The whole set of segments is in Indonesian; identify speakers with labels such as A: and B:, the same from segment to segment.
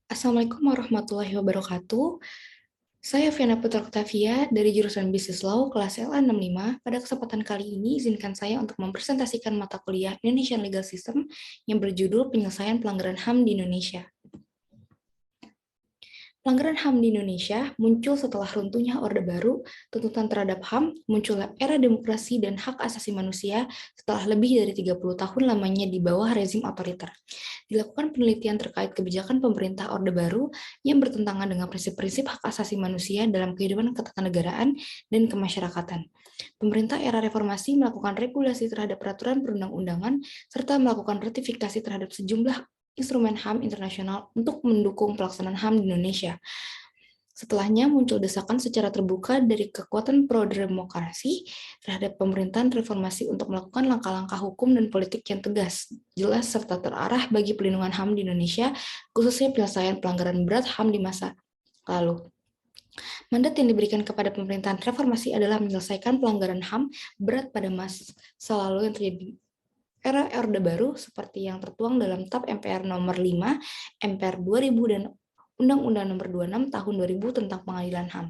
A: Assalamualaikum warahmatullahi wabarakatuh. Saya Viana Putra Octavia dari jurusan Business Law kelas LA65. Pada kesempatan kali ini, izinkan saya untuk mempresentasikan mata kuliah Indonesian Legal System yang berjudul Penyelesaian Pelanggaran HAM di Indonesia. Pelanggaran HAM di Indonesia muncul setelah runtuhnya Orde Baru, tuntutan terhadap HAM, munculnya era demokrasi dan hak asasi manusia setelah lebih dari 30 tahun lamanya di bawah rezim otoriter. Dilakukan penelitian terkait kebijakan pemerintah Orde Baru yang bertentangan dengan prinsip-prinsip hak asasi manusia dalam kehidupan ketatanegaraan dan kemasyarakatan. Pemerintah era reformasi melakukan regulasi terhadap peraturan perundang-undangan serta melakukan ratifikasi terhadap sejumlah instrumen HAM internasional untuk mendukung pelaksanaan HAM di Indonesia. Setelahnya muncul desakan secara terbuka dari kekuatan pro-demokrasi terhadap pemerintahan reformasi untuk melakukan langkah-langkah hukum dan politik yang tegas, jelas, serta terarah bagi pelindungan HAM di Indonesia, khususnya penyelesaian pelanggaran berat HAM di masa lalu. Mandat yang diberikan kepada pemerintahan reformasi adalah menyelesaikan pelanggaran HAM berat pada masa lalu yang terjadi era Orde Baru seperti yang tertuang dalam TAP MPR nomor 5, MPR 2000 dan Undang-Undang nomor 26 tahun 2000 tentang pengadilan HAM.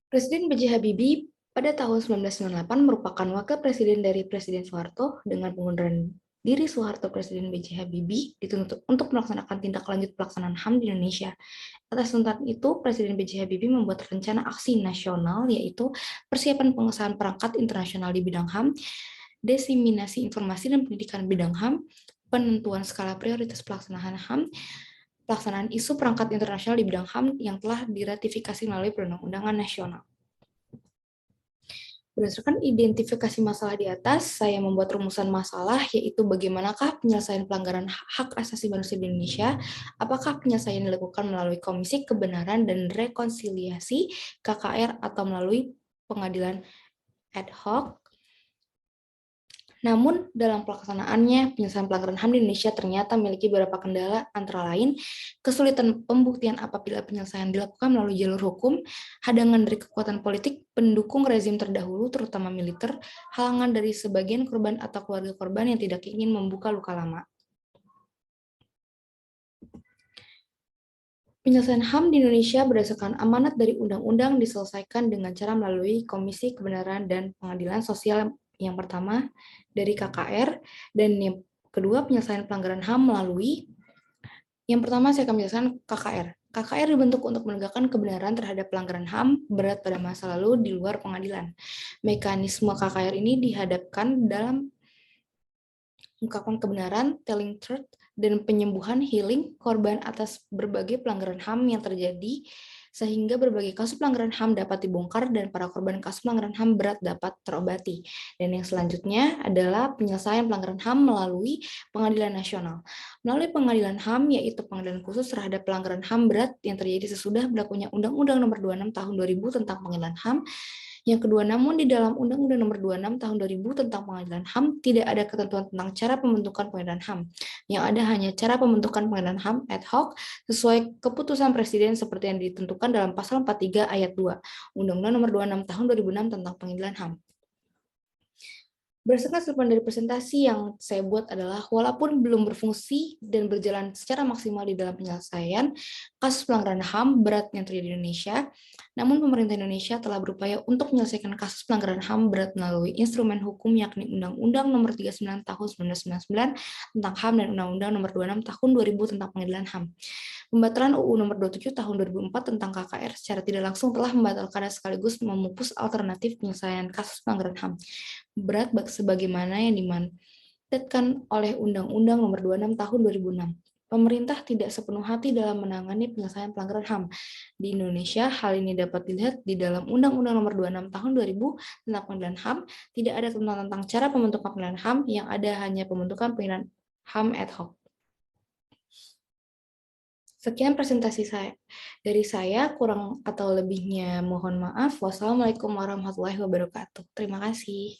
A: Presiden B.J. Habibie pada tahun 1998 merupakan wakil presiden dari Presiden Soeharto. Dengan pengunduran diri Soeharto, Presiden B.J. Habibie dituntut untuk melaksanakan tindak lanjut pelaksanaan HAM di Indonesia. Atas tuntutan itu, Presiden B.J. Habibie membuat rencana aksi nasional, yaitu persiapan pengesahan perangkat internasional di bidang HAM, diseminasi informasi dan pendidikan bidang HAM, penentuan skala prioritas pelaksanaan HAM, pelaksanaan isu perangkat internasional di bidang HAM yang telah diratifikasi melalui perundang-undangan nasional. Berdasarkan identifikasi masalah di atas, saya membuat rumusan masalah, yaitu bagaimanakah penyelesaian pelanggaran hak asasi manusia di Indonesia, apakah penyelesaian dilakukan melalui Komisi Kebenaran dan Rekonsiliasi KKR atau melalui pengadilan ad hoc. Namun, dalam pelaksanaannya, penyelesaian pelanggaran HAM di Indonesia ternyata memiliki beberapa kendala, antara lain kesulitan pembuktian apabila penyelesaian dilakukan melalui jalur hukum, hadangan dari kekuatan politik pendukung rezim terdahulu, terutama militer, halangan dari sebagian korban atau keluarga korban yang tidak ingin membuka luka lama. Penyelesaian HAM di Indonesia berdasarkan amanat dari undang-undang diselesaikan dengan cara melalui Komisi Kebenaran dan Pengadilan Sosial yang pertama dari KKR, dan yang kedua penyelesaian pelanggaran HAM melalui, yang pertama saya akan menjelaskan KKR. KKR dibentuk untuk menegakkan kebenaran terhadap pelanggaran HAM berat pada masa lalu di luar pengadilan. Mekanisme KKR ini dihadapkan dalam mengungkapkan kebenaran, telling truth, dan penyembuhan healing korban atas berbagai pelanggaran HAM yang terjadi, sehingga berbagai kasus pelanggaran HAM dapat dibongkar dan para korban kasus pelanggaran HAM berat dapat terobati. Dan yang selanjutnya adalah penyelesaian pelanggaran HAM melalui pengadilan nasional. Melalui pengadilan HAM, yaitu pengadilan khusus terhadap pelanggaran HAM berat yang terjadi sesudah berlakunya Undang-Undang nomor 26 tahun 2000 tentang pengadilan HAM. Yang kedua, namun di dalam Undang-Undang nomor 26 tahun 2000 tentang pengadilan HAM tidak ada ketentuan tentang cara pembentukan pengadilan HAM. Yang ada hanya cara pembentukan pengadilan HAM ad hoc sesuai keputusan Presiden seperti yang ditentukan dalam pasal 43 ayat 2 Undang-Undang nomor 26 tahun 2006 tentang pengadilan HAM. Berdasarkan sumber dari presentasi yang saya buat adalah, walaupun belum berfungsi dan berjalan secara maksimal di dalam penyelesaian kasus pelanggaran HAM berat yang terjadi di Indonesia, namun pemerintah Indonesia telah berupaya untuk menyelesaikan kasus pelanggaran HAM berat melalui instrumen hukum yakni Undang-Undang nomor 39 tahun 1999 tentang HAM dan Undang-Undang nomor 26 tahun 2000 tentang pengadilan HAM. Pembatalan UU nomor 27 tahun 2004 tentang KKR secara tidak langsung telah membatalkan dan sekaligus memupus alternatif penyelesaian kasus pelanggaran HAM berat sebagaimana yang dimandatkan oleh Undang-Undang nomor 26 tahun 2006. Pemerintah tidak sepenuh hati dalam menangani penyelesaian pelanggaran HAM di Indonesia. Hal ini dapat dilihat di dalam Undang-Undang nomor 26 tahun 2000 tentang pengadilan HAM. Tidak ada tentang cara pembentukan pengadilan HAM, yang ada hanya pembentukan pengadilan HAM ad hoc. Sekian presentasi dari saya, kurang atau lebihnya mohon maaf. Wassalamualaikum warahmatullahi wabarakatuh. Terima kasih.